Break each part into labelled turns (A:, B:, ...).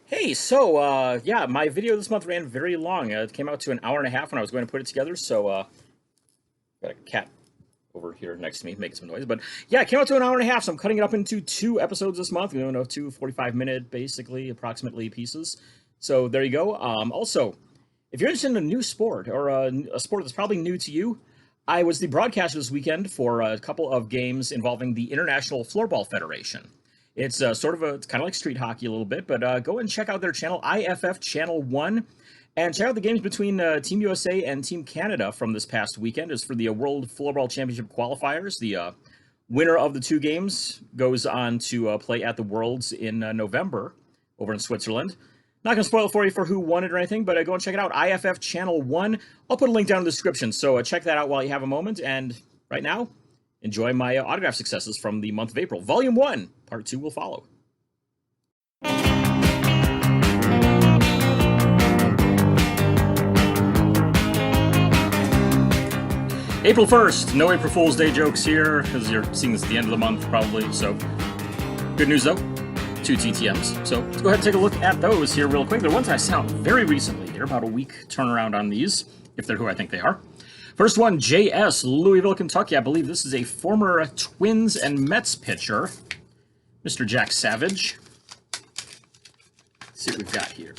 A: Hey, yeah, my video this month ran very long. It came out to an hour and a half when I was going to put it together, got a cat over here next to me making some noise. But yeah, it came out to an hour and a half, so I'm cutting it up into two episodes this month. Two 45-minute, basically, approximately pieces. So there you go. Also, if you're interested in a new sport or a sport that's probably new to you, I was the broadcaster this weekend for a couple of games involving the International Floorball Federation. It's it's kind of like street hockey a little bit, but go and check out their channel, IFF Channel 1, and check out the games between Team USA and Team Canada from this past weekend. It's for the World Floorball Championship qualifiers. The winner of the two games goes on to play at the Worlds in November over in Switzerland. Not going to spoil it for you for who won it or anything, but go and check it out, IFF Channel 1. I'll put a link down in the description, so check that out while you have a moment. And right now, enjoy my autograph successes from the month of April. Volume 1, Part 2 will follow. April 1st, no April Fool's Day jokes here, because you're seeing this at the end of the month, probably. So, good news, though. 2 TTMs. So, let's go ahead and take a look at those here real quick. They're ones I sent out very recently here, about a week turnaround on these, if they're who I think they are. First one, JS, Louisville, Kentucky. I believe this is a former Twins and Mets pitcher, Mr. Jack Savage. Let's see what we've got here.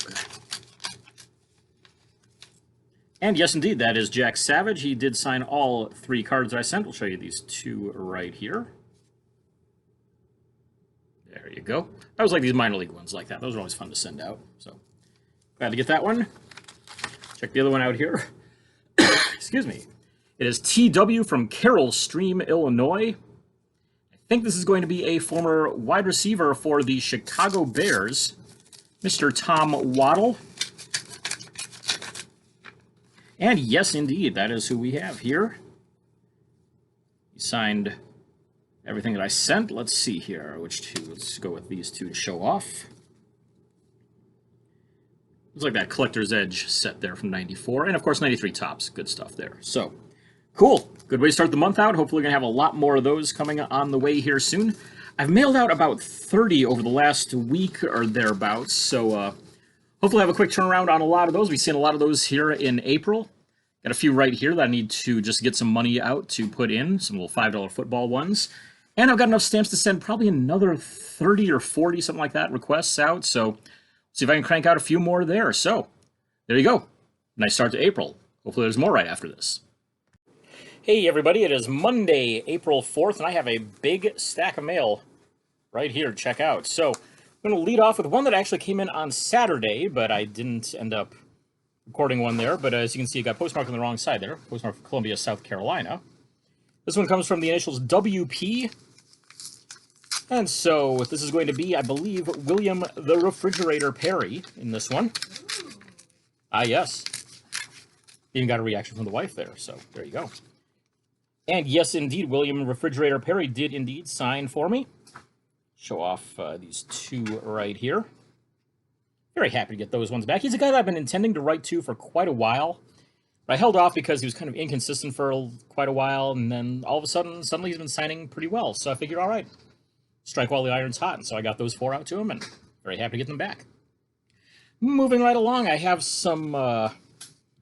A: And yes, indeed, that is Jack Savage. He did sign all 3 cards I sent. We'll show you these 2 right here. There you go. I always like these minor league ones like that. Those are always fun to send out. So, glad to get that one. Check the other one out here. Excuse me. It is TW from Carroll Stream, Illinois. I think this is going to be a former wide receiver for the Chicago Bears, Mr. Tom Waddle. And yes, indeed, that is who we have here. He signed everything that I sent. Let's see here. Which 2? Let's go with these 2 to show off. It's like that Collector's Edge set there from 94. And, of course, 93 tops. Good stuff there. So, cool. Good way to start the month out. Hopefully, we're going to have a lot more of those coming on the way here soon. I've mailed out about 30 over the last week or thereabouts. So, hopefully, I have a quick turnaround on a lot of those. We've seen a lot of those here in April. Got a few right here that I need to just get some money out to put in. Some little $5 football ones. And I've got enough stamps to send probably another 30 or 40, something like that, requests out. So, see if I can crank out a few more there. So, there you go. Nice start to April. Hopefully there's more right after this. Hey everybody, it is Monday, April 4th, and I have a big stack of mail right here to check out. So, I'm going to lead off with one that actually came in on Saturday, but I didn't end up recording one there. But as you can see, it got postmarked on the wrong side there. Postmarked for Columbia, South Carolina. This one comes from the initials WP. And so this is going to be, I believe, William the Refrigerator Perry in this one. Ah, yes. Even got a reaction from the wife there, so there you go. And yes, indeed, William Refrigerator Perry did indeed sign for me. Show off these 2 right here. Very happy to get those ones back. He's a guy that I've been intending to write to for quite a while. But I held off because he was kind of inconsistent for quite a while, and then all of a sudden, suddenly he's been signing pretty well. So I figured, all right, strike while the iron's hot. And so I got those 4 out to him, and very happy to get them back. Moving right along, I have some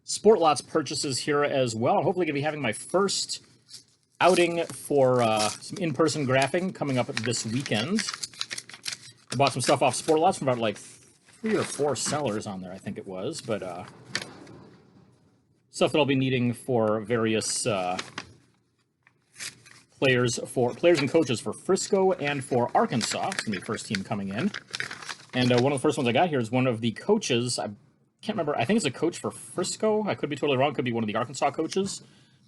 A: Sport Lots purchases here as well. I'm hopefully going to be having my first outing for some in-person graphing coming up this weekend. I bought some stuff off Sport Lots from about like 3 or 4 sellers on there, I think it was. But stuff that I'll be needing for various players and coaches for Frisco and for Arkansas. It's going to be the first team coming in. And one of the first ones I got here is one of the coaches. I can't remember. I think it's a coach for Frisco. I could be totally wrong. Could be one of the Arkansas coaches.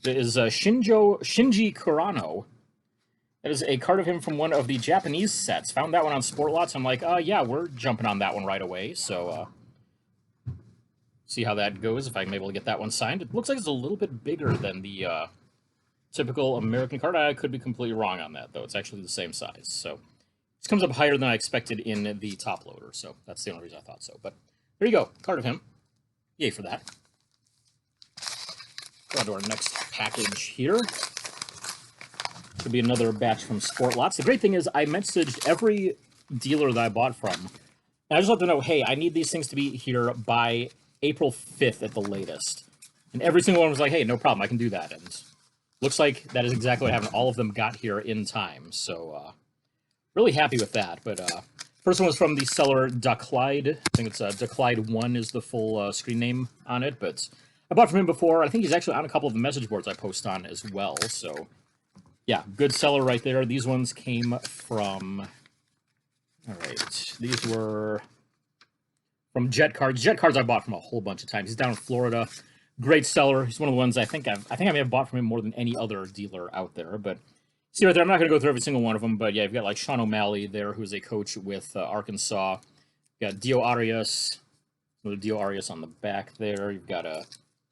A: It is Shinji Karano. That is a card of him from one of the Japanese sets. Found that one on Sport Lots. I'm like, yeah, we're jumping on that one right away. So, see how that goes, if I'm able to get that one signed. It looks like it's a little bit bigger than the typical American card. I could be completely wrong on that, though. It's actually the same size. So, this comes up higher than I expected in the top loader. So, that's the only reason I thought so. But, there you go. Card of him. Yay for that. Go on to our next package here. Should be another batch from Sport Lots. The great thing is I messaged every dealer that I bought from And I just let them know, hey, I need these things to be here by April 5th at the latest. And every single one was like, hey, no problem, I can do that. And looks like that is exactly what happened. All of them got here in time. So really happy with that. But first one was from the seller Ducklide. I think it's Ducklide1 is the full screen name on it. But I bought from him before. I think he's actually on a couple of the message boards I post on as well. So yeah, good seller right there. These ones came from... All right, these were from Jet Cards. Jet Cards I bought from a whole bunch of times. He's down in Florida. Great seller. He's one of the ones I think I may have bought from him more than any other dealer out there. But see right there, I'm not going to go through every single one of them. But yeah, you've got like Sean O'Malley there, who's a coach with Arkansas. You've got Dio Arias. Another Dio Arias on the back there. You've got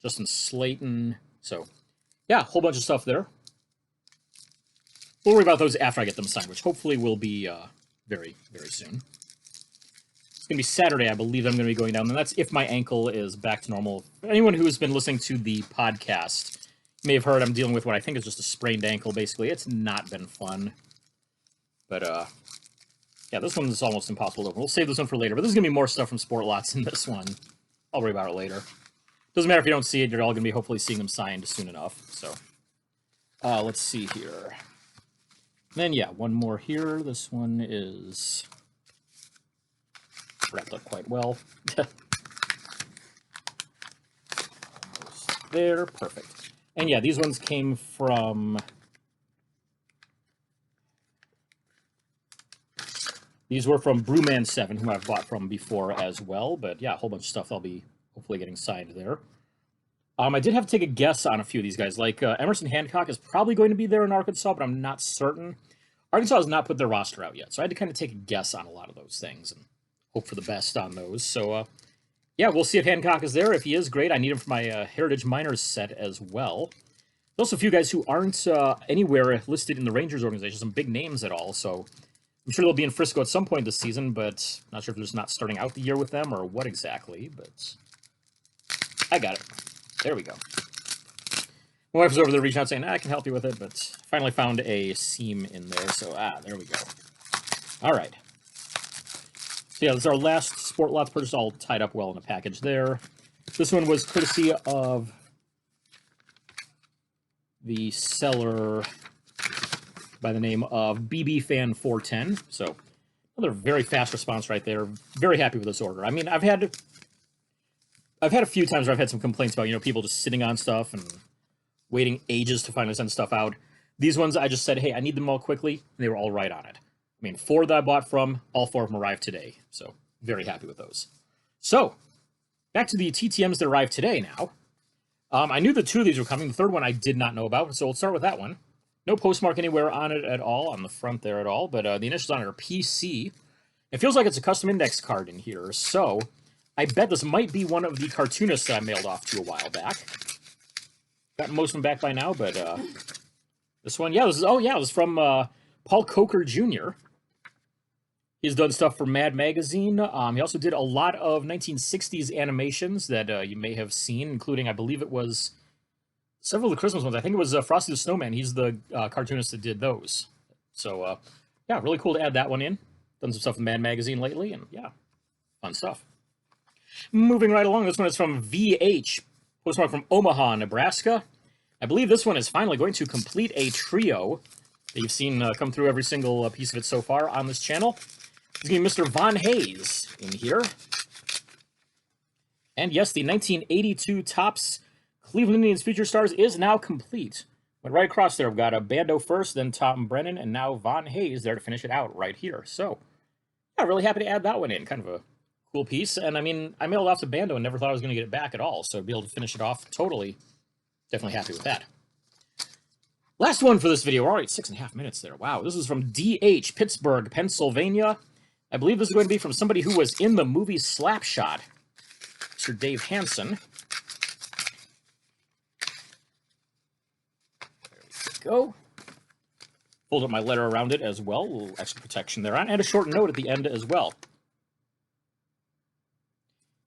A: Justin Slayton. So yeah, a whole bunch of stuff there. We'll worry about those after I get them signed, which hopefully will be... very, very soon. It's going to be Saturday, I believe I'm going to be going down, and that's if my ankle is back to normal. Anyone who has been listening to the podcast may have heard I'm dealing with what I think is just a sprained ankle, basically. It's not been fun. But, yeah, this one is almost impossible to open. We'll save this one for later, but there's going to be more stuff from Sport Lots in this one. I'll worry about it later. Doesn't matter if you don't see it, you're all going to be hopefully seeing them signed soon enough. So, let's see here. Then, yeah, one more here. This one is wrapped up quite well. Almost there. Perfect. And, yeah, these ones came from... These were from Brewman7, who I've bought from before as well. But, yeah, a whole bunch of stuff I'll be hopefully getting signed there. I did have to take a guess on a few of these guys. Like, Emerson Hancock is probably going to be there in Arkansas, but I'm not certain. Arkansas has not put their roster out yet, so I had to kind of take a guess on a lot of those things and hope for the best on those. So, yeah, we'll see if Hancock is there. If he is, great. I need him for my Heritage Miners set as well. There's also a few guys who aren't anywhere listed in the Rangers organization, some big names at all, so I'm sure they'll be in Frisco at some point this season, but not sure if they're just not starting out the year with them or what exactly, but I got it. There we go. My wife was over there reaching out saying, I can help you with it, but finally found a seam in there, so there we go. All right. So yeah, this is our last Sport Lots purchase, all tied up well in a package there. This one was courtesy of the seller by the name of BBFan410. So another very fast response right there. Very happy with this order. I mean, I've had a few times where I've had some complaints about, people just sitting on stuff and waiting ages to finally send stuff out. These ones, I just said, hey, I need them all quickly, and they were all right on it. I mean, 4 that I bought from, all 4 of them arrived today, so very happy with those. So, back to the TTMs that arrived today now. I knew that 2 of these were coming. The third one I did not know about, so we'll start with that one. No postmark anywhere on it at all, on the front there at all, but the initials on it are PC. It feels like it's a custom index card in here, so I bet this might be one of the cartoonists that I mailed off to a while back. Gotten most of them back by now, but this one, yeah, this is, it was from Paul Coker Jr. He's done stuff for Mad Magazine. He also did a lot of 1960s animations that you may have seen, including, I believe it was several of the Christmas ones. I think it was Frosty the Snowman. He's the cartoonist that did those. So, yeah, really cool to add that one in. Done some stuff with Mad Magazine lately, and yeah, fun stuff. Moving right along, this one is from VH. Postmark from Omaha, Nebraska. I believe this one is finally going to complete a trio that you've seen come through every single piece of it so far on this channel. There's going to be Mr. Von Hayes in here. And yes, the 1982 Topps Cleveland Indians Future Stars is now complete. Went right across there. We've got a Bando first, then Tom Brennan, and now Von Hayes there to finish it out right here. So, yeah, really happy to add that one in. Kind of a cool piece. And I mean, I mailed off to Bando and never thought I was going to get it back at all. So to be able to finish it off totally, definitely happy with that. Last one for this video. We're already at 6.5 minutes there. Wow. This is from DH, Pittsburgh, Pennsylvania. I believe this is going to be from somebody who was in the movie Slapshot, Mr. Dave Hansen. There we go. Fold up my letter around it as well. A little extra protection there on, and a short note at the end as well.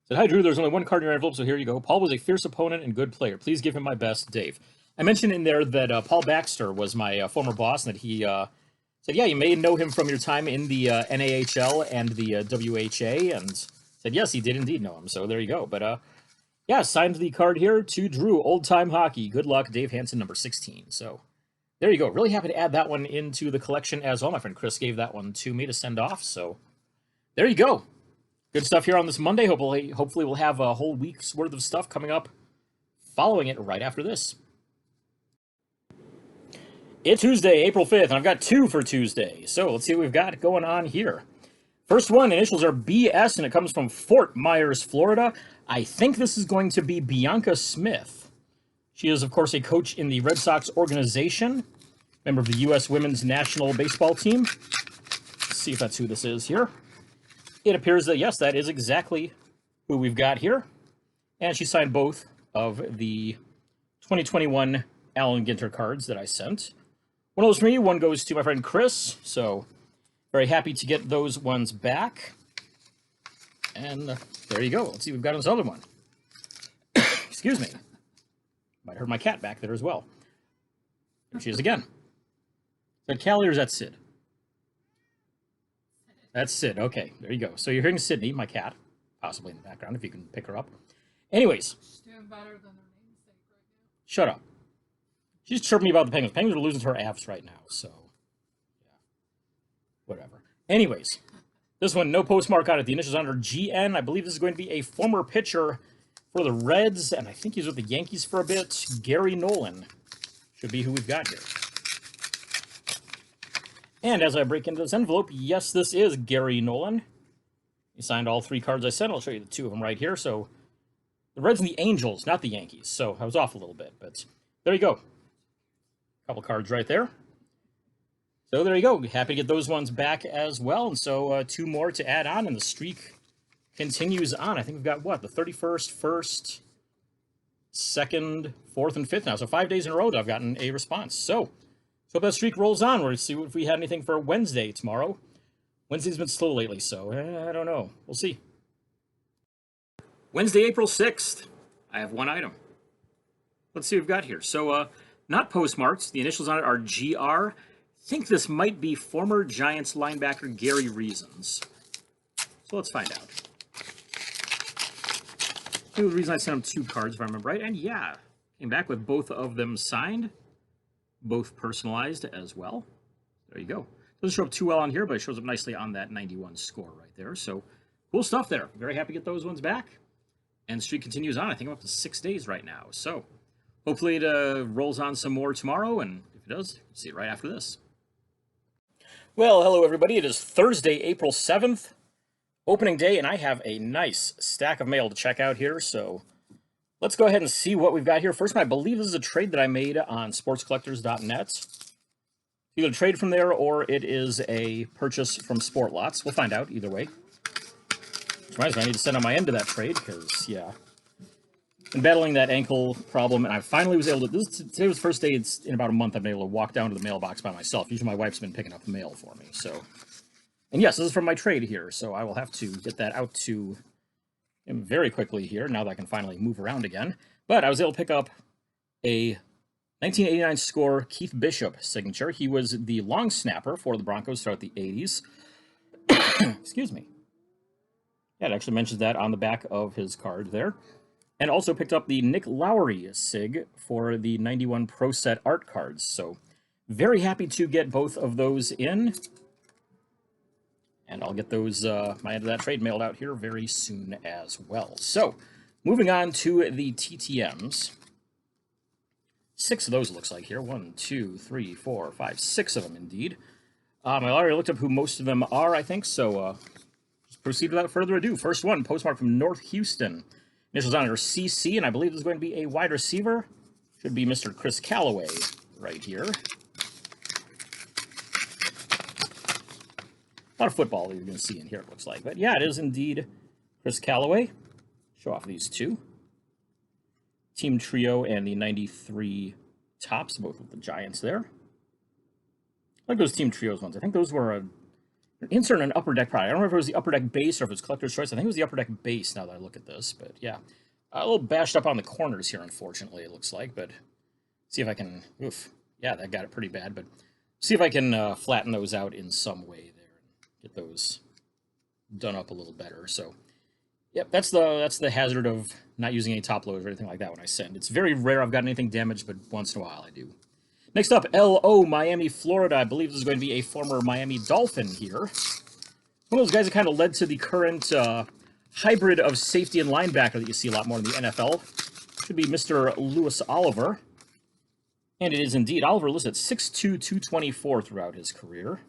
A: Said, hi, Drew. There's only one card in your envelope, so here you go. Paul was a fierce opponent and good player. Please give him my best, Dave. I mentioned in there that Paul Baxter was my former boss, and that he said said, yeah, you may know him from your time in the NAHL and the WHA, and said, yes, he did indeed know him. So there you go. But yeah, signed the card here to Drew, Old Time Hockey. Good luck, Dave Hansen, number 16. So there you go. Really happy to add that one into the collection as well. My friend Chris gave that one to me to send off. So there you go. Good stuff here on this Monday. Hopefully we'll have a whole week's worth of stuff coming up following it right after this. It's Tuesday, April 5th, and I've got two for Tuesday. So let's see what we've got going on here. First one, initials are BS, and it comes from Fort Myers, Florida. I think this is going to be Bianca Smith. She is, of course, a coach in the Red Sox organization, member of the U.S. Women's National Baseball Team. Let's see if that's who this is here. It appears that, yes, that is exactly who we've got here. And she signed both of the 2021 Allen Ginter cards that I sent. One of those for me, one goes to my friend Chris, so very happy to get those ones back. And there you go. Let's see, we've got this other one. Excuse me. Might hurt my cat back there as well. There she is again. Is that Callie or is that Sid? That's Sid. Okay, there you go. So you're hearing Sydney, my cat, possibly in the background, if you can pick her up. Anyways.
B: She's doing better than her namesake right now.
A: Shut up. She's chirping me about the Penguins. Penguins are losing to her abs right now, so yeah. Whatever. Anyways, this one, no postmark on it. The initials on it are GN. I believe this is going to be a former pitcher for the Reds, and I think he's with the Yankees for a bit. Gary Nolan should be who we've got here. And as I break into this envelope, yes, this is Gary Nolan. He signed all three cards I sent. I'll show you the two of them right here. So the Reds and the Angels, not the Yankees. So I was off a little bit, but there you go. Couple cards right there. So there you go. Happy to get those ones back as well. And so two more to add on, and the streak continues on. I think we've got, what, the 31st, 1st, 2nd, 4th, and 5th now. So 5 days in a row that I've gotten a response. So hope that streak rolls on. We'll see if we had anything for Wednesday tomorrow. Wednesday's been slow lately, so I don't know. We'll see. Wednesday, April 6th. I have one item. Let's see what we've got here. So, not postmarks. The initials on it are GR. I think this might be former Giants linebacker Gary Reasons. So let's find out. The reason I sent him two cards, if I remember right. And yeah, came back with both of them signed. Both personalized as well. There you go. Doesn't show up too well on here, but it shows up nicely on that 91 score right there. So cool stuff there. Very happy to get those ones back. And the streak continues on. I think I'm up to 6 days right now. So hopefully it rolls on some more tomorrow. And if it does, see it right after this. Well, hello everybody. It is Thursday, April 7th. Opening day, and I have a nice stack of mail to check out here. So let's go ahead and see what we've got here. First one, I believe this is a trade that I made on sportscollectors.net. Either a trade from there or it is a purchase from Sport Lots. We'll find out either way. Which reminds me, I need to send on my end to that trade because, yeah, been battling that ankle problem, and I finally was able to. Today was the first day in about a month I've been able to walk down to the mailbox by myself. Usually my wife's been picking up the mail for me. So, and yes, this is from my trade here, so I will have to get that out to him very quickly here now that I can finally move around again. But I was able to pick up a 1989 score Keith Bishop signature. He was the long snapper for the Broncos throughout the 80s. Excuse me. Yeah, it actually mentions that on the back of his card there. And also picked up the Nick Lowry sig for the 91 Pro Set art cards. So very happy to get both of those in. And I'll get those, my end of that trade mailed out here very soon as well. So moving on to the TTMs. 6 of those looks like here. 1, 2, 3, 4, 5, 6 of them indeed. I already looked up who most of them are, I think, so just proceed without further ado. First one, postmark from North Houston. Initials on it are CC, and I believe this is going to be a wide receiver. Should be Mr. Chris Calloway right here. A lot of football that you're going to see in here, it looks like. But yeah, it is indeed Chris Calloway. Show off these two. Team Trio and the 93 tops, both with the Giants there. I like those Team Trios ones. I think those were an insert in an Upper Deck product. I don't remember if it was the Upper Deck base or if it was Collector's Choice. I think it was the Upper Deck base now that I look at this. But yeah, a little bashed up on the corners here, unfortunately, it looks like. But see if I can, oof. Yeah, that got it pretty bad. But See if I can flatten those out in some way there and get those done up a little better. So, yep, that's the hazard of not using any top loaders or anything like that when I send. It's very rare I've gotten anything damaged, but once in a while I do. Next up, LO, Miami, Florida. I believe this is going to be a former Miami Dolphin here. One of those guys that kind of led to the current hybrid of safety and linebacker that you see a lot more in the NFL. Should be Mr. Lewis Oliver. And it is indeed. Oliver listed 6'2", 224 throughout his career.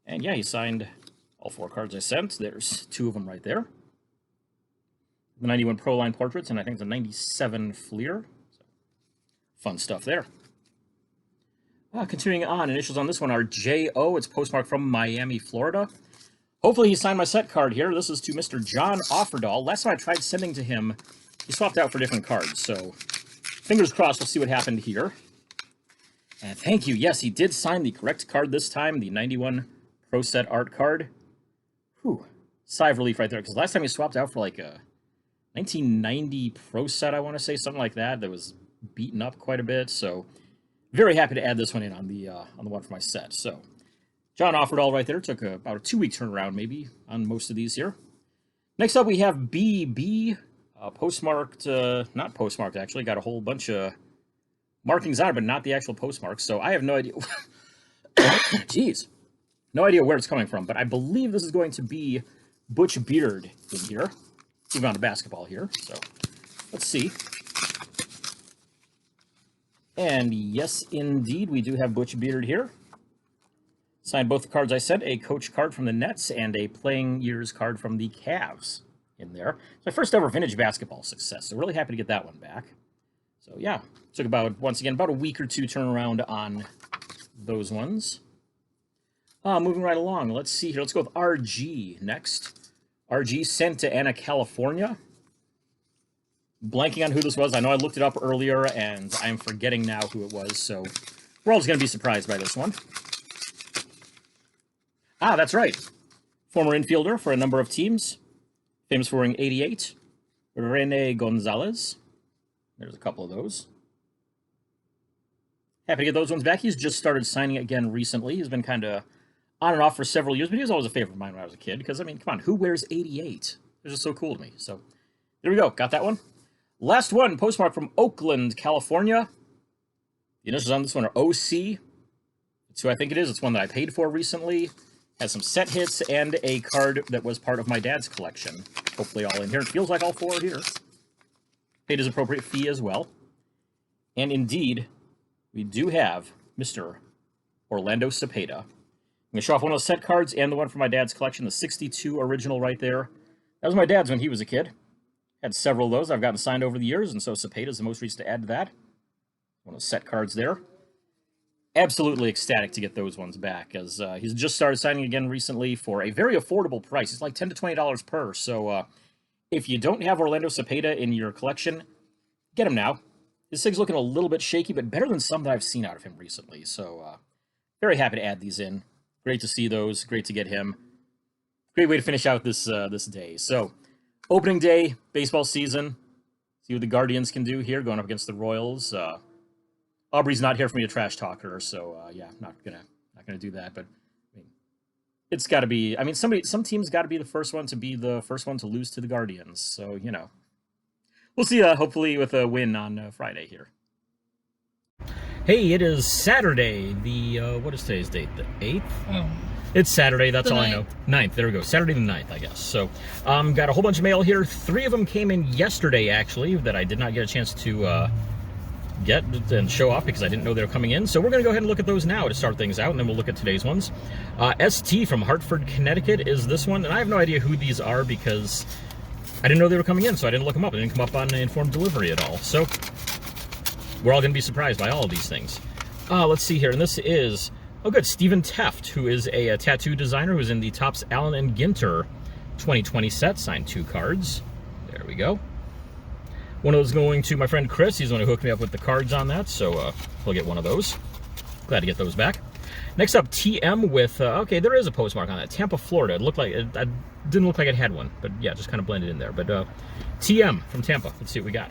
A: And yeah, he signed all 4 cards I sent. There's 2 of them right there. The 91 Pro Line Portraits, and I think the 97 Fleer. So, fun stuff there. Continuing on, initials on this one are J.O. It's postmarked from Miami, Florida. Hopefully he signed my set card here. This is to Mr. John Offerdahl. Last time I tried sending to him, he swapped out for different cards, so fingers crossed we'll see what happened here. And thank you. Yes, he did sign the correct card this time, the 91 Pro Set Art card. Whew. Sigh of relief right there, because last time he swapped out for like a 1990 Pro Set, I want to say, something like that, that was beaten up quite a bit, so very happy to add this one in on the one for my set. So, John Offerdahl right there. Took about a 2-week turnaround maybe on most of these here. Next up we have BB, postmarked, not postmarked actually. Got a whole bunch of markings on it, but not the actual postmark. So I have no idea. Jeez, no idea where it's coming from. But I believe this is going to be Butch Beard in here. Moving on to basketball here. So let's see. And yes, indeed, we do have Butch Beard here. Signed both the cards I sent, a coach card from the Nets and a playing years card from the Cavs in there. It's my first ever vintage basketball success, so really happy to get that one back. So yeah, took about, once again, about a week or 2 turnaround on those ones. Moving right along, let's see here. Let's go with RG next. RG, Santa Ana, California. Blanking on who this was. I know I looked it up earlier, and I'm forgetting now who it was, so we're all just going to be surprised by this one. Ah, that's right. Former infielder for a number of teams. Famous for wearing 88. Rene Gonzalez. There's a couple of those. Happy to get those ones back. He's just started signing again recently. He's been kind of on and off for several years, but he was always a favorite of mine when I was a kid, because, I mean, come on, who wears 88? It's just so cool to me. So, there we go. Got that one. Last one, postmark from Oakland, California. The initials on this one are OC. That's who I think it is. It's one that I paid for recently. Has some set hits and a card that was part of my dad's collection. Hopefully all in here. It feels like all 4 are here. Paid his appropriate fee as well. And indeed, we do have Mr. Orlando Cepeda. I'm going to show off one of the set cards and the one from my dad's collection, the 62 original right there. That was my dad's when he was a kid. Had several of those I've gotten signed over the years, and so Cepeda is the most recent to add to that. One of the set cards there. Absolutely ecstatic to get those ones back, as he's just started signing again recently for a very affordable price. It's like $10 to $20 per, so if you don't have Orlando Cepeda in your collection, get him now. His sig's looking a little bit shaky, but better than some that I've seen out of him recently, so very happy to add these in. Great to see those, great to get him. Great way to finish out this day. So, opening day, baseball season. See what the Guardians can do here, going up against the Royals. Aubrey's not here for me to trash talk her, so yeah, not gonna do that. But I mean, it's got to be. I mean, some teams got to be the first one to lose to the Guardians. So you know, we'll see. Hopefully, with a win on Friday here. Hey, it is Saturday. What is today's date? The 8th. Oh. It's Saturday, that's all I know. 9th, there we go. Saturday the 9th, I guess. So, got a whole bunch of mail here. 3 of them came in yesterday, actually, that I did not get a chance to get and show off because I didn't know they were coming in. So we're going to go ahead and look at those now to start things out, and then we'll look at today's ones. ST from Hartford, Connecticut is this one, and I have no idea who these are because I didn't know they were coming in, so I didn't look them up. They didn't come up on informed delivery at all. So we're all going to be surprised by all of these things. Let's see here, and this is... Oh, good. Stephen Teft, who is a tattoo designer who's in the Topps Allen and Ginter 2020 set. Signed 2 cards. There we go. One of those going to my friend Chris. He's the one who hooked me up with the cards on that, so he'll get one of those. Glad to get those back. Next up, TM with... okay, there is a postmark on that. Tampa, Florida. It looked like... It didn't look like it had one, but yeah, just kind of blended in there. But TM from Tampa. Let's see what we got.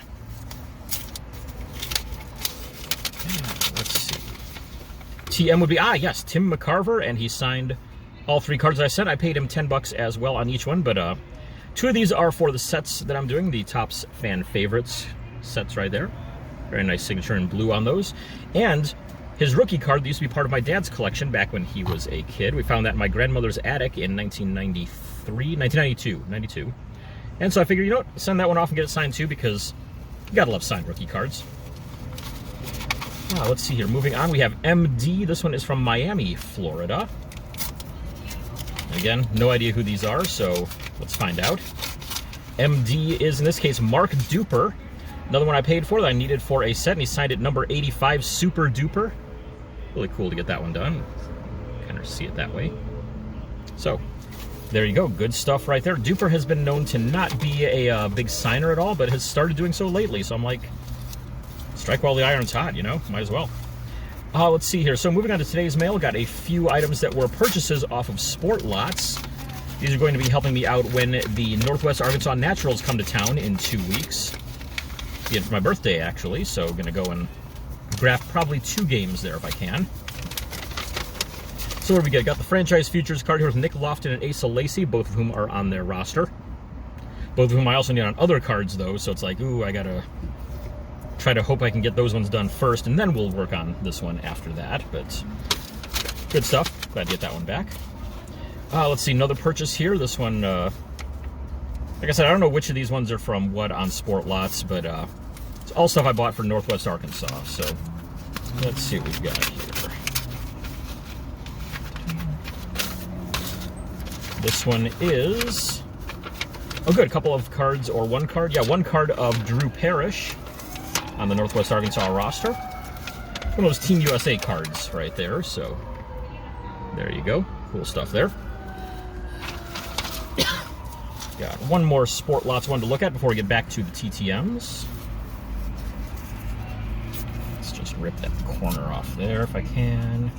A: Let's see. TM would be, yes, Tim Mccarver, and he signed all 3 cards that I sent. I paid him $10 as well on each one, but 2 of these are for the sets that I'm doing, the Topps Fan Favorites sets right there. Very nice signature in blue on those. And his rookie card that used to be part of my dad's collection back when he was a kid. We found that in my grandmother's attic in 1992. And so I figured, you know what, send that one off and get it signed too, because you gotta love signed rookie cards. Let's see here. Moving on, we have MD. This one is from Miami, Florida. Again, no idea who these are, so let's find out. MD is, in this case, Mark Duper. Another one I paid for that I needed for a set, and he signed it number 85, Super Duper. Really cool to get that one done. Kind of see it that way. So, there you go. Good stuff right there. Duper has been known to not be a big signer at all, but has started doing so lately, so I'm like, strike while the iron's hot, you know? Might as well. Let's see here. So moving on to today's mail, got a few items that were purchases off of Sport Lots. These are going to be helping me out when the Northwest Arkansas Naturals come to town in 2 weeks. Again, for my birthday, actually, so I'm going to go and draft probably 2 games there if I can. So what do we get? Got the franchise futures card here with Nick Lofton and Asa Lacy, both of whom are on their roster. Both of whom I also need on other cards, though, so it's like, ooh, I got to try to hope I can get those ones done first, and then we'll work on this one after that, but good stuff. Glad to get that one back. Let's see, another purchase here. This one, like I said, I don't know which of these ones are from what on Sport Lots, but it's all stuff I bought for Northwest Arkansas, so let's see what we've got here. This one is, oh good, a couple of cards, or one card, yeah, one card of Drew Parrish on the Northwest Arkansas roster. One of those Team USA cards right there, so there you go. Cool stuff there. Got one more Sport Lots one to look at before we get back to the TTMs. Let's just rip that corner off there if I can.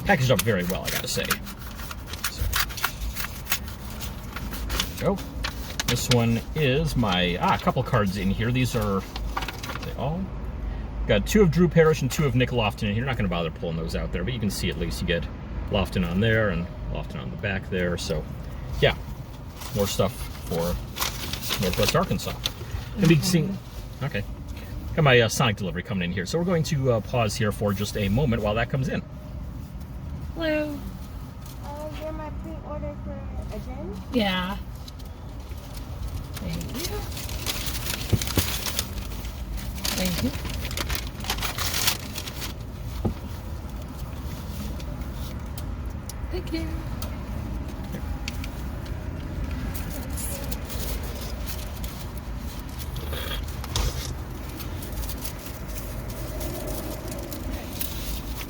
A: Packaged up very well, I gotta say. So, there we go. This one is my, a couple cards in here. These are they all? Got 2 of Drew Parrish and 2 of Nick Lofton in here. Not going to bother pulling those out there, but you can see at least you get Lofton on there and Lofton on the back there. So, yeah, more stuff for Northwest Arkansas. And we can see, okay, got my Sonic delivery coming in here. So we're going to pause here for just a moment while that comes in.
C: Hello.
D: Get my pre-order for again?
C: Yeah. Thank you. Thank you. Thank you.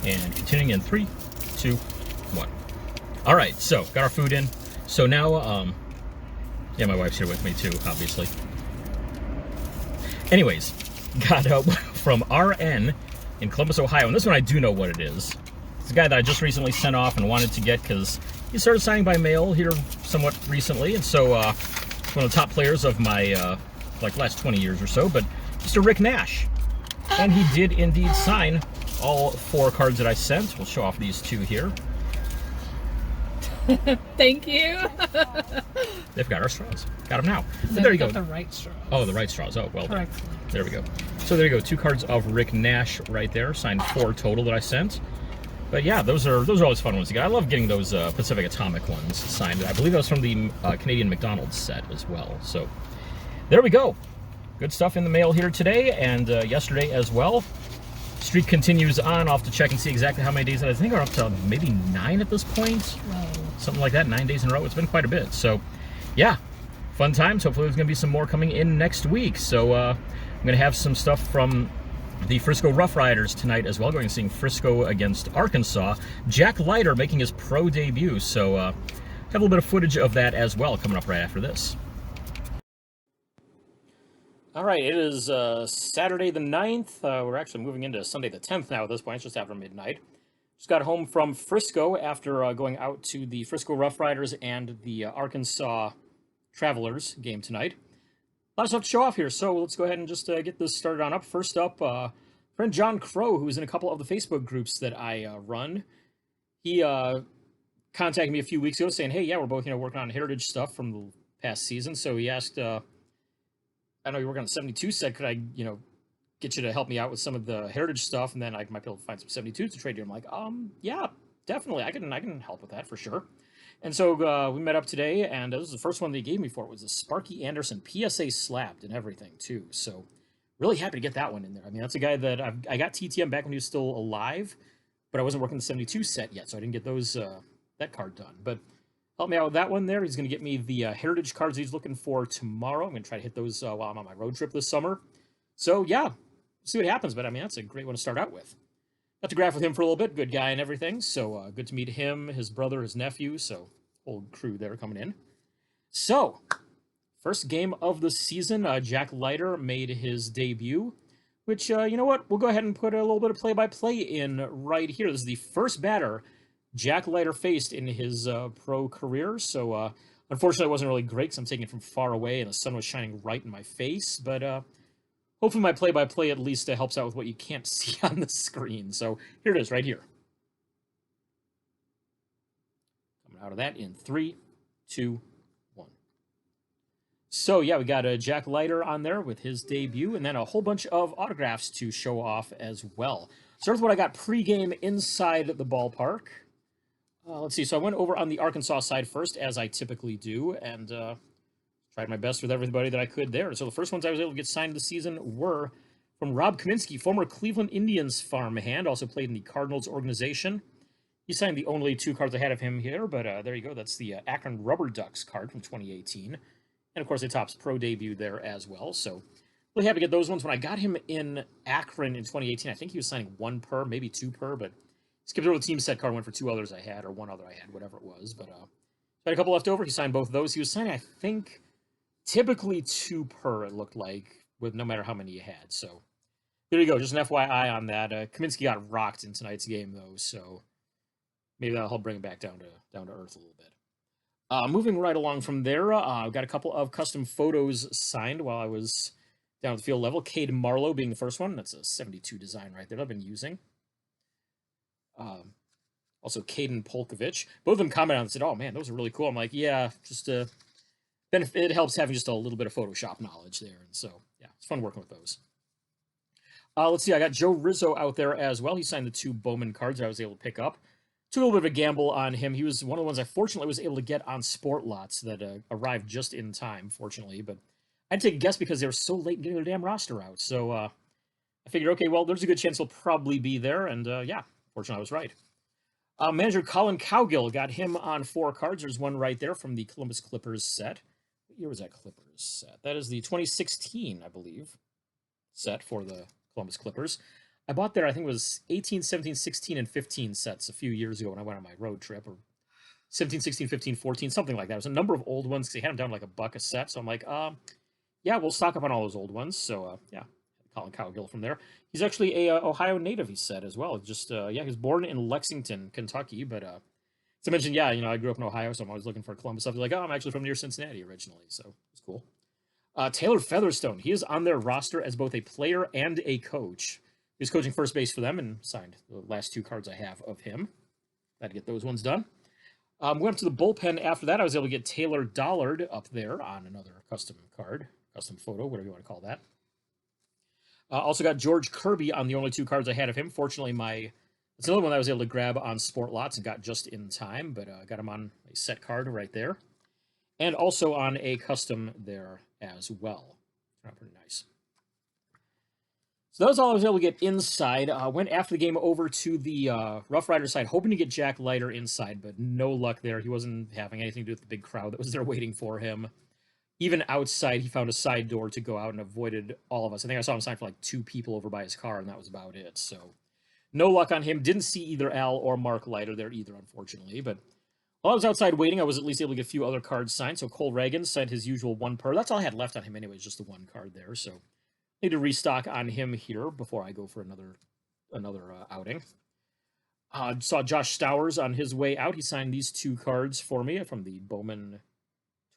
A: And continuing in 3, 2, 1. All right, so got our food in. So now, yeah, my wife's here with me too, obviously. Anyways, got from RN in Columbus, Ohio, and this one I do know what it is. It's a guy that I just recently sent off and wanted to get because he started signing by mail here somewhat recently, and so one of the top players of my like last 20 years or so, but Mr. Rick Nash. And he did indeed sign all 4 cards that I sent. We'll show off these 2 here.
C: Thank you.
A: They've got our straws. Got them now. So there you go.
C: Got the right straws.
A: Oh, the right straws. Oh, well done.
C: Correctly.
A: There we go. So there you go. 2 cards of Rick Nash right there. Signed 4 total that I sent. But yeah, those are always fun ones to get. I love getting those Pacific Atomic ones signed. I believe that was from the Canadian McDonald's set as well. So there we go. Good stuff in the mail here today and yesterday as well. Streak continues on. I'll have to check and see exactly how many days. I think we're up to maybe 9 at this point.
C: Whoa.
A: Something like that, 9 days in a row. It's been quite a bit. So, yeah, fun times. Hopefully there's going to be some more coming in next week. So I'm going to have some stuff from the Frisco Rough Riders tonight as well. Going to see Frisco against Arkansas. Jack Leiter making his pro debut. So have a little bit of footage of that as well coming up right after this. All right, it is Saturday the 9th. We're actually moving into Sunday the 10th now at this point. It's just after midnight. Just got home from Frisco after going out to the Frisco Rough Riders and the Arkansas Travelers game tonight. A lot of stuff to show off here, so let's go ahead and just get this started on up. First up, Friend John Crow, who's in a couple of the Facebook groups that I run, he contacted me a few weeks ago saying, "Hey, yeah, we're both working on heritage stuff from the past season." So he asked, "I know you're working on the 72 set. Could I, get you to help me out with some of the heritage stuff, and then I might be able to find some 72s to trade you?" I'm like, yeah, definitely, I can help with that for sure." And so we met up today, and this was the first one they gave me for it. Was the Sparky Anderson PSA slabbed and everything too. So really happy to get that one in there. I mean, that's a guy that I got TTM back when he was still alive, but I wasn't working the 72 set yet, so I didn't get those that card done. But help me out with that one there. He's going to get me the heritage cards he's looking for tomorrow. I'm going to try to hit those while I'm on my road trip this summer. So yeah, see what happens. But I mean, that's a great one to start out with. Got to graph with him for a little bit. Good guy and everything. So good to meet him, his brother, his nephew. So whole crew there coming in. So first game of the season, Jack Leiter made his debut, which, you know what? We'll go ahead and put a little bit of play-by-play in right here. This is the first batter Jack Leiter faced in his pro career. So unfortunately, it wasn't really great because I'm taking it from far away and the sun was shining right in my face. But hopefully my play-by-play at least helps out with what you can't see on the screen. So here it is right here. Coming out of that in 3, 2, 1. So yeah, we got Jack Leiter on there with his debut, and then a whole bunch of autographs to show off as well. Start with what I got pregame inside the ballpark. Let's see, so I went over on the Arkansas side first, as I typically do, and tried my best with everybody that I could there. So the first ones I was able to get signed this season were from Rob Kaminski, former Cleveland Indians farmhand, also played in the Cardinals organization. He signed the only 2 cards I had of him here, but there you go. That's the Akron Rubber Ducks card from 2018. And, of course, the Topps Pro debut there as well. So really happy to get those ones. When I got him in Akron in 2018, I think he was signing 1 per, maybe 2 per, but skipped over the team set card, went for 2 others I had, or 1 other I had, whatever it was. But had a couple left over. He signed both of those. He was signing, I think, typically 2 per, it looked like, with no matter how many you had. So there you go. Just an FYI on that. Kaminski got rocked in tonight's game, though, so maybe that'll help bring it back down to earth a little bit. Moving right along from there, I've got a couple of custom photos signed while I was down at the field level. Cade Marlowe being the first one. That's a 72 design right there that I've been using. Also, Caden Polkovich. Both of them commented on it and said, "Oh, man, those are really cool." I'm like, yeah, just it helps having just a little bit of Photoshop knowledge there. And so, yeah, it's fun working with those. Let's see, I got Joe Rizzo out there as well. He signed the 2 Bowman cards I was able to pick up. Took a little bit of a gamble on him. He was one of the ones I fortunately was able to get on sport lots that arrived just in time, fortunately. But I'd take a guess because they were so late in getting their damn roster out. So I figured, okay, well, there's a good chance he'll probably be there. And yeah, fortunately I was right. Manager Colin Cowgill, got him on 4 cards. There's one right there from the Columbus Clippers set. What year was that Clippers set? That is the 2016, I believe, set for the Columbus Clippers. I bought there, I think it was 18, 17, 16, and 15 sets a few years ago when I went on my road trip, or 17, 16, 15, 14, something like that. It was a number of old ones because they had them down like $1 a set. So I'm like, yeah, we'll stock up on all those old ones. So yeah, Colin Cowgill from there. He's actually a Ohio native, he said, as well. Just yeah, he was born in Lexington, Kentucky, but as I mentioned, yeah, I grew up in Ohio, so I'm always looking for Columbus stuff. He's like, oh, I'm actually from near Cincinnati originally, so it's cool. Taylor Featherstone, he is on their roster as both a player and a coach. He was coaching first base for them and signed the last 2 cards I have of him. Glad to get those ones done. Went up to the bullpen after that. I was able to get Taylor Dollard up there on another custom card, custom photo, whatever you want to call that. Also got George Kirby on the only 2 cards I had of him. Fortunately, it's another one I was able to grab on Sport Lots and got just in time, but got him on a set card right there. And also on a custom there as well. Pretty nice. So that was all I was able to get inside. Went after the game over to the Rough Rider side, hoping to get Jack Leiter inside, but no luck there. He wasn't having anything to do with the big crowd that was there waiting for him. Even outside, he found a side door to go out and avoided all of us. I think I saw him sign for like 2 people over by his car, and that was about it. So no luck on him. Didn't see either Al or Mark Leiter there either, unfortunately. But while I was outside waiting, I was at least able to get a few other cards signed. So Cole Reagan signed his usual 1 per. That's all I had left on him anyways, just the 1 card there. So need to restock on him here before I go for another outing. Saw Josh Stowers on his way out. He signed these 2 cards for me from the Bowman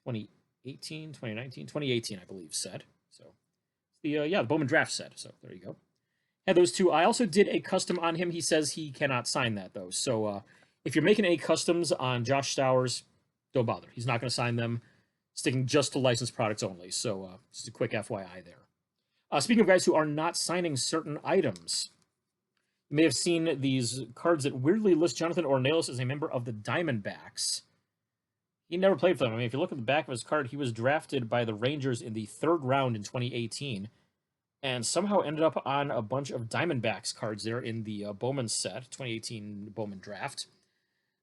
A: 2018, 2019, 2018, I believe, set. So the Bowman draft set. So there you go. Had those two. I also did a custom on him. He says he cannot sign that, though. So if you're making any customs on Josh Stowers, don't bother. He's not going to sign them, sticking just to licensed products only. So just a quick FYI there. Speaking of guys who are not signing certain items, you may have seen these cards that weirdly list Jonathan Ornelas as a member of the Diamondbacks. He never played for them. I mean, if you look at the back of his card, he was drafted by the Rangers in the 3rd round in 2018, and somehow ended up on a bunch of Diamondbacks cards there in the Bowman set, 2018 Bowman draft.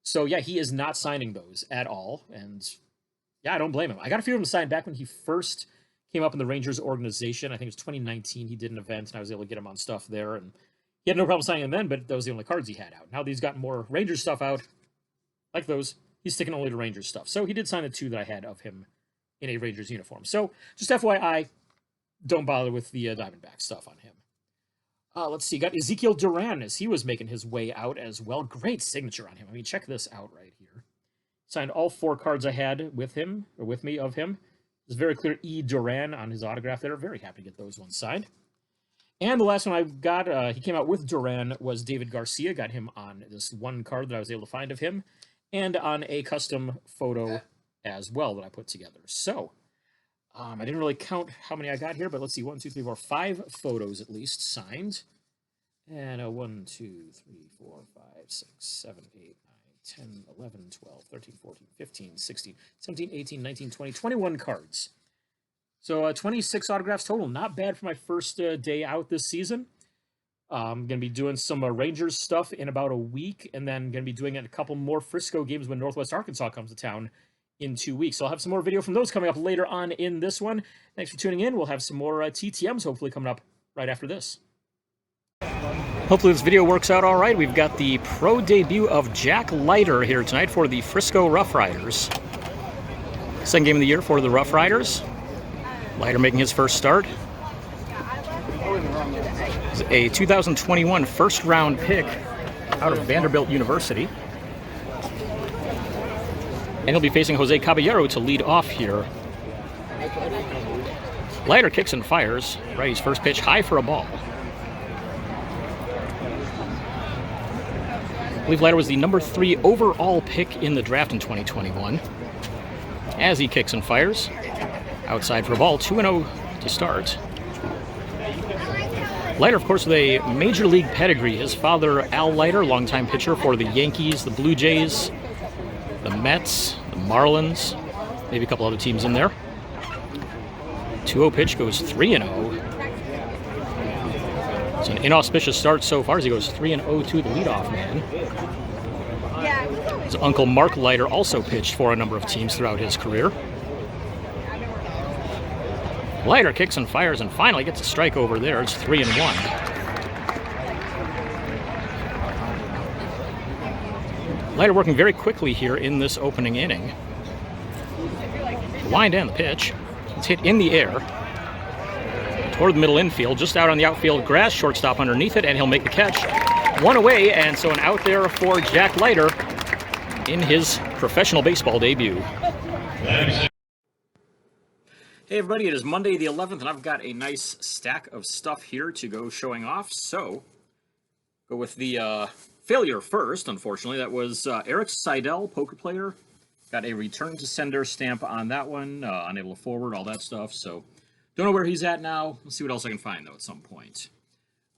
A: So, yeah, he is not signing those at all, and yeah, I don't blame him. I got a few of them signed back when he first came up in the Rangers organization. I think it was 2019. He did an event, and I was able to get him on stuff there, and he had no problem signing them then, but those were the only cards he had out. Now that he's got more Rangers stuff out, like those, he's sticking only to Rangers stuff. So he did sign the 2 that I had of him in a Rangers uniform. So just FYI, don't bother with the Diamondback stuff on him. Let's see. Got Ezekiel Duran as he was making his way out as well. Great signature on him. I mean, check this out right here. Signed all 4 cards I had with him, or with me of him. There's very clear E. Duran on his autograph there. Very happy to get those ones signed. And the last one I got, he came out with Duran, was David Garcia. Got him on this one card that I was able to find of him, and on a custom photo as well that I put together. So, I didn't really count how many I got here, but let's see, 1, 2, 3, 4, 5 photos at least signed. And 1, 2, 3, 4, 5, 6, 7, 8, 9, 10, 11, 12, 13, 14, 15, 16, 17, 18, 19, 20, 21 cards. So 26 autographs total. Not bad for my first day out this season. I'm going to be doing some Rangers stuff in about a week, and then going to be doing a couple more Frisco games when Northwest Arkansas comes to town in 2 weeks. So I'll have some more video from those coming up later on in this one. Thanks for tuning in. We'll have some more TTMs hopefully coming up right after this. Hopefully this video works out all right. We've got the pro debut of Jack Leiter here tonight for the Frisco Rough Riders. Second game of the year for the Rough Riders. Leiter making his first start. He's a 2021 first-round pick out of Vanderbilt University. And he'll be facing Jose Caballero to lead off here. Leiter kicks and fires. Righty's first pitch high for a ball. I believe Leiter was the number 3 overall pick in the draft in 2021. As he kicks and fires. Outside for a ball, 2-0 to start. Leiter, of course, with a major league pedigree. His father, Al Leiter, longtime pitcher for the Yankees, the Blue Jays, the Mets, the Marlins, maybe a couple other teams in there. 2-0 pitch goes 3-0. It's an inauspicious start so far as he goes 3-0 to the leadoff man. His uncle Mark Leiter also pitched for a number of teams throughout his career. Leiter kicks and fires and finally gets a strike over there. It's 3-1. Leiter working very quickly here in this opening inning. Lined and the pitch. It's hit in the air toward the middle infield, just out on the outfield grass, shortstop underneath it, and he'll make the catch. One away, and so an out there for Jack Leiter in his professional baseball debut. Hey everybody, it is Monday the 11th, and I've got a nice stack of stuff here to go showing off. So, go with the failure first, unfortunately. That was Eric Seidel, poker player. Got a return to sender stamp on that one, unable to forward, all that stuff. So, don't know where he's at now. Let's see what else I can find, though, at some point.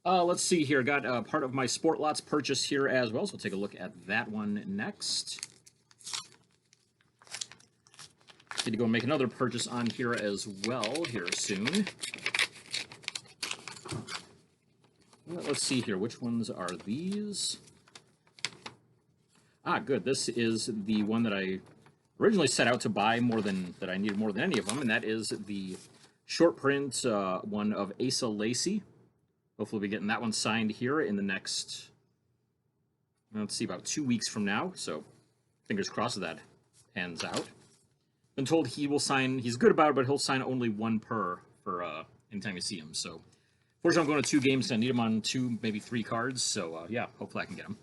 A: Let's see here. Got part of my Sport Lots purchase here as well, so we'll take a look at that one next. Need to go make another purchase on here as well here soon. Let's see here. Which ones are these? Ah, good. This is the one that I originally set out to buy that I needed more than any of them, and that is the short print one of Asa Lacy. Hopefully we'll be getting that one signed here in the next, let's see, about 2 weeks from now. So fingers crossed that pans out. Been told he will sign, he's good about it, but he'll sign only 1 per for anytime you see him. So fortunately I'm going to 2 games, so I need him on 2, maybe 3 cards. So yeah, hopefully I can get him.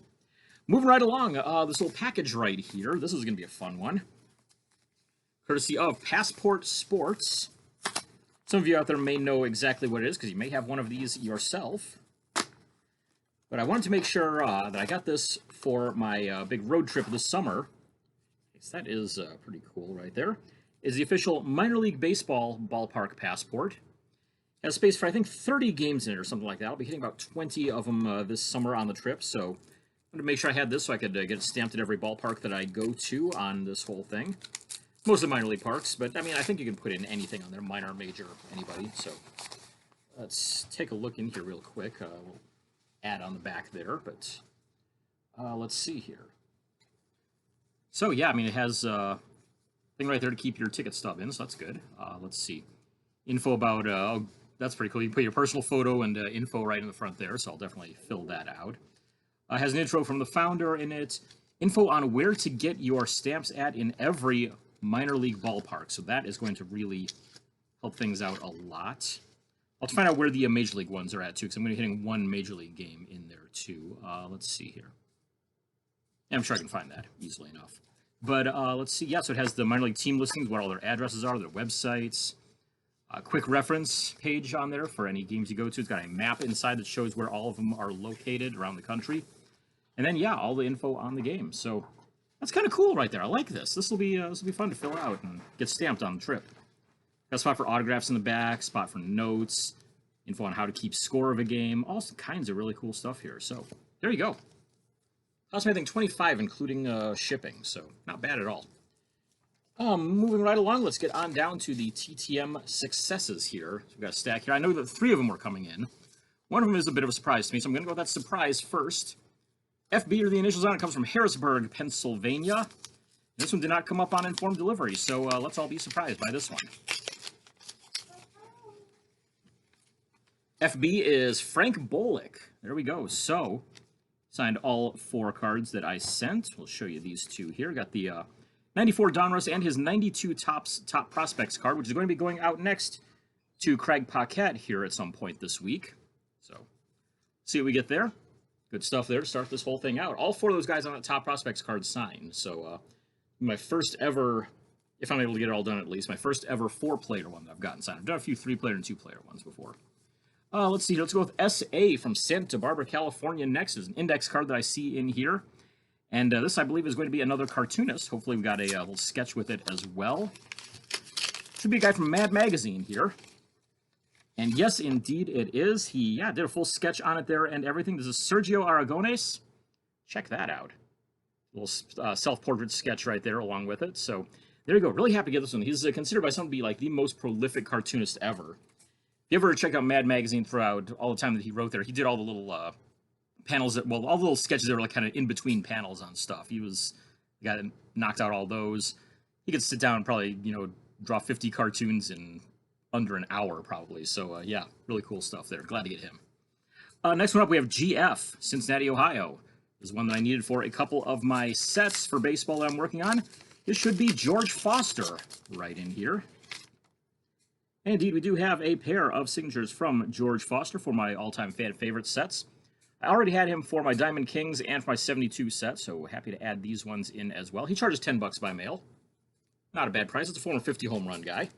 A: Moving right along, this little package right here. This is going to be a fun one. Courtesy of Passport Sports. Some of you out there may know exactly what it is, because you may have one of these yourself. But I wanted to make sure that I got this for my big road trip this summer. So that is pretty cool right there. Is the official minor league baseball ballpark passport. Has space for, I think, 30 games in it or something like that. I'll be hitting about 20 of them this summer on the trip, so I wanted to make sure I had this so I could get it stamped at every ballpark that I go to on this whole thing. Most of the minor league parks, but I mean, I think you can put in anything on there, minor, major, anybody. So let's take a look in here real quick. We'll add on the back there, but let's see here. So yeah, I mean, it has a thing right there to keep your ticket stub in, so that's good. Let's see. Info about, oh, that's pretty cool. You can put your personal photo and info right in the front there, so I'll definitely fill that out. Has an intro from the founder in it. Info on where to get your stamps at in every minor league ballpark, so that is going to really help things out a lot. I'll find out where the major league ones are at, too, because I'm going to be hitting one major league game in there, too. Let's see here. Yeah, I'm sure I can find that easily enough. But let's see. Yeah, so it has the minor league team listings, what all their addresses are, their websites. A quick reference page on there for any games you go to. It's got a map inside that shows where all of them are located around the country. And then, yeah, all the info on the game. So that's kind of cool right there. I like this. This will be fun to fill out and get stamped on the trip. Got a spot for autographs in the back, spot for notes, info on how to keep score of a game, all kinds of really cool stuff here. So there you go. Cost me, I think, $25, including shipping. So not bad at all. Moving right along, let's get on down to the TTM successes here. So we've got a stack here. I know that 3 of them were coming in. One of them is a bit of a surprise to me, so I'm going to go with that surprise first. FB, or the initials on it, comes from Harrisburg, Pennsylvania. This one did not come up on informed delivery, so let's all be surprised by this one. FB is Frank Bolick. There we go. So, signed all 4 cards that I sent. We'll show you these 2 here. Got the 94 Donruss and his 92 top prospects card, which is going to be going out next to Craig Paquette here at some point this week. So, see what we get there. Good stuff there to start this whole thing out. All 4 of those guys on that top prospects card signed. So, my first ever, if I'm able to get it all done at least, my first ever 4-player one that I've gotten signed. I've done a few 3-player and 2-player ones before. Let's see. Let's go with SA from Santa Barbara, California next. There's an index card that I see in here. And this, I believe, is going to be another cartoonist. Hopefully we got a little sketch with it as well. Should be a guy from Mad Magazine here. And yes, indeed it is. He, did a full sketch on it there and everything. This is Sergio Aragonese. Check that out. A little self-portrait sketch right there along with it. So there you go. Really happy to get this one. He's considered by some to be like the most prolific cartoonist ever. If you ever check out Mad Magazine throughout all the time that he wrote there, he did all the little panels that, well, all the little sketches that were like kind of in between panels on stuff. He got knocked out all those. He could sit down and probably, draw 50 cartoons in under an hour probably. So yeah, really cool stuff there. Glad to get him. Next one up, we have GF, Cincinnati, Ohio. This is one that I needed for a couple of my sets for baseball that I'm working on. This should be George Foster right in here. And indeed, we do have a pair of signatures from George Foster for my all-time fan favorite sets. I already had him for my Diamond Kings and for my 72 set, so happy to add these ones in as well. He charges $10 by mail. Not a bad price. It's a former 50 home run guy.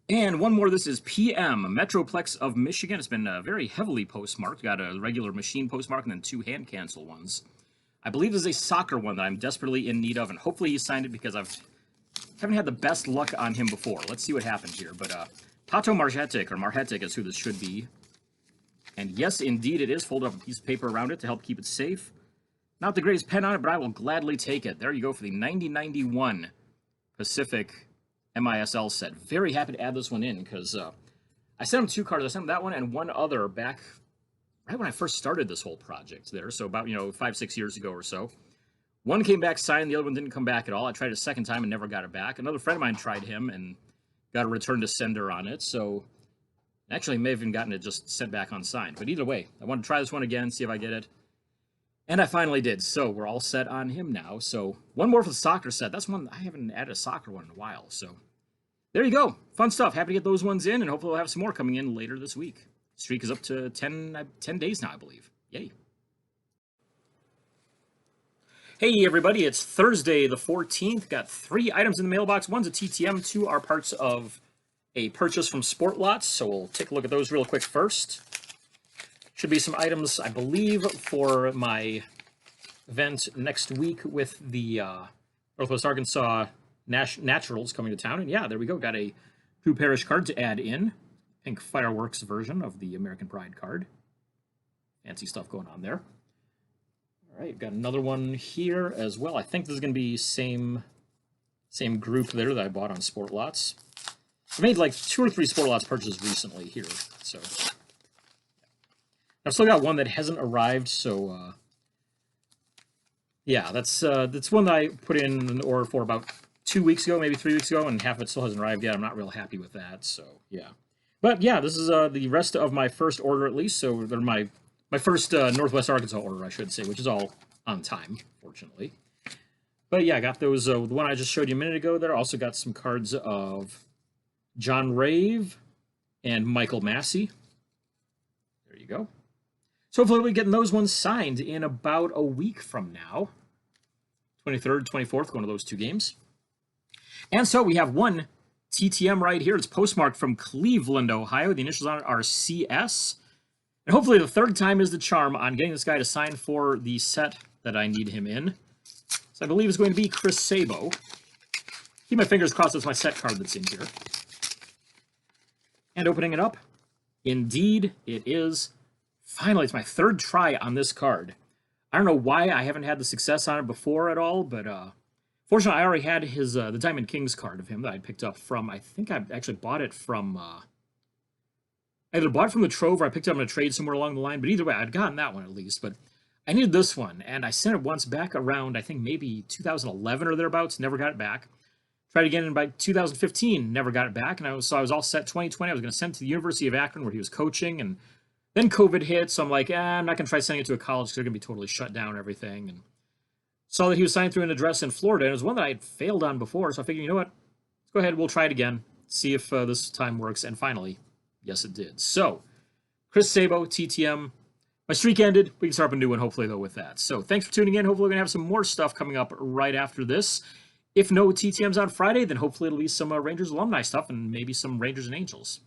A: And one more. This is PM, Metroplex of Michigan. It's been very heavily postmarked. Got a regular machine postmark and then 2 hand cancel ones. I believe this is a soccer one that I'm desperately in need of, and hopefully he signed it because haven't had the best luck on him before. Let's see what happens here. But Pato Marhetic is who this should be. And yes, indeed it is. Fold up a piece of paper around it to help keep it safe. Not the greatest pen on it, but I will gladly take it. There you go for the 9091 Pacific MISL set. Very happy to add this one in because I sent him 2 cards. I sent him that one and one other back right when I first started this whole project there. So about, 5-6 years ago or so. One came back signed, the other one didn't come back at all. I tried it a second time and never got it back. Another friend of mine tried him and got a return to sender on it. So actually may have even gotten it just sent back unsigned. But either way, I want to try this one again, see if I get it. And I finally did. So we're all set on him now. So one more for the soccer set. That's one, I haven't added a soccer one in a while. So there you go. Fun stuff. Happy to get those ones in, and hopefully we'll have some more coming in later this week. Streak is up to 10 days now, I believe. Yay. Hey everybody, it's Thursday the 14th. Got 3 items in the mailbox. One's a TTM, 2 are parts of a purchase from Sport Lots, so we'll take a look at those real quick first. Should be some items, I believe, for my event next week with the Northwest Arkansas Naturals coming to town. And yeah, there we go. Got a Drew Parrish card to add in. Pink Fireworks version of the American Pride card. Fancy stuff going on there. All right, got another one here as well. I think this is going to be same group there that I bought on Sport Lots. I made like 2 or 3 Sport Lots purchases recently here, so I've still got one that hasn't arrived. So yeah, that's one that I put in an order for about 2 weeks ago, maybe 3 weeks ago, and half of it still hasn't arrived yet. I'm not real happy with that. So yeah, but yeah, this is the rest of my first order at least. So they're my first Northwest Arkansas order, I should say, which is all on time, fortunately. But yeah, I got those. The one I just showed you a minute ago there. Also got some cards of John Rave and Michael Massey. There you go. So hopefully we'll be getting those ones signed in about a week from now. 23rd, 24th, going to those 2 games. And so we have one TTM right here. It's postmarked from Cleveland, Ohio. The initials on it are CS. And hopefully the 3rd time is the charm on getting this guy to sign for the set that I need him in. So I believe it's going to be Chris Sabo. Keep my fingers crossed it's my set card that's in here. And opening it up, indeed it is. Finally, it's my 3rd try on this card. I don't know why I haven't had the success on it before at all, but fortunately I already had his the Diamond Kings card of him that I picked up from, I think I actually bought it from, either bought it from the Trove or I picked it up in a trade somewhere along the line, but either way, I'd gotten that one at least. But I needed this one, and I sent it once back around, I think maybe 2011 or thereabouts, never got it back. Tried again in about 2015, never got it back, and I was all set 2020. I was going to send it to the University of Akron where he was coaching, and then COVID hit, so I'm like, I'm not going to try sending it to a college because they're going to be totally shut down and everything. And saw that he was signed through an address in Florida, and it was one that I had failed on before, so I figured, you know what, let's go ahead, we'll try it again, see if this time works, and finally, yes it did. So, Chris Sabo, TTM. My streak ended. We can start up a new one, hopefully, though, with that. So, thanks for tuning in. Hopefully, we're going to have some more stuff coming up right after this. If no TTMs on Friday, then hopefully it'll be some Rangers alumni stuff and maybe some Rangers and Angels.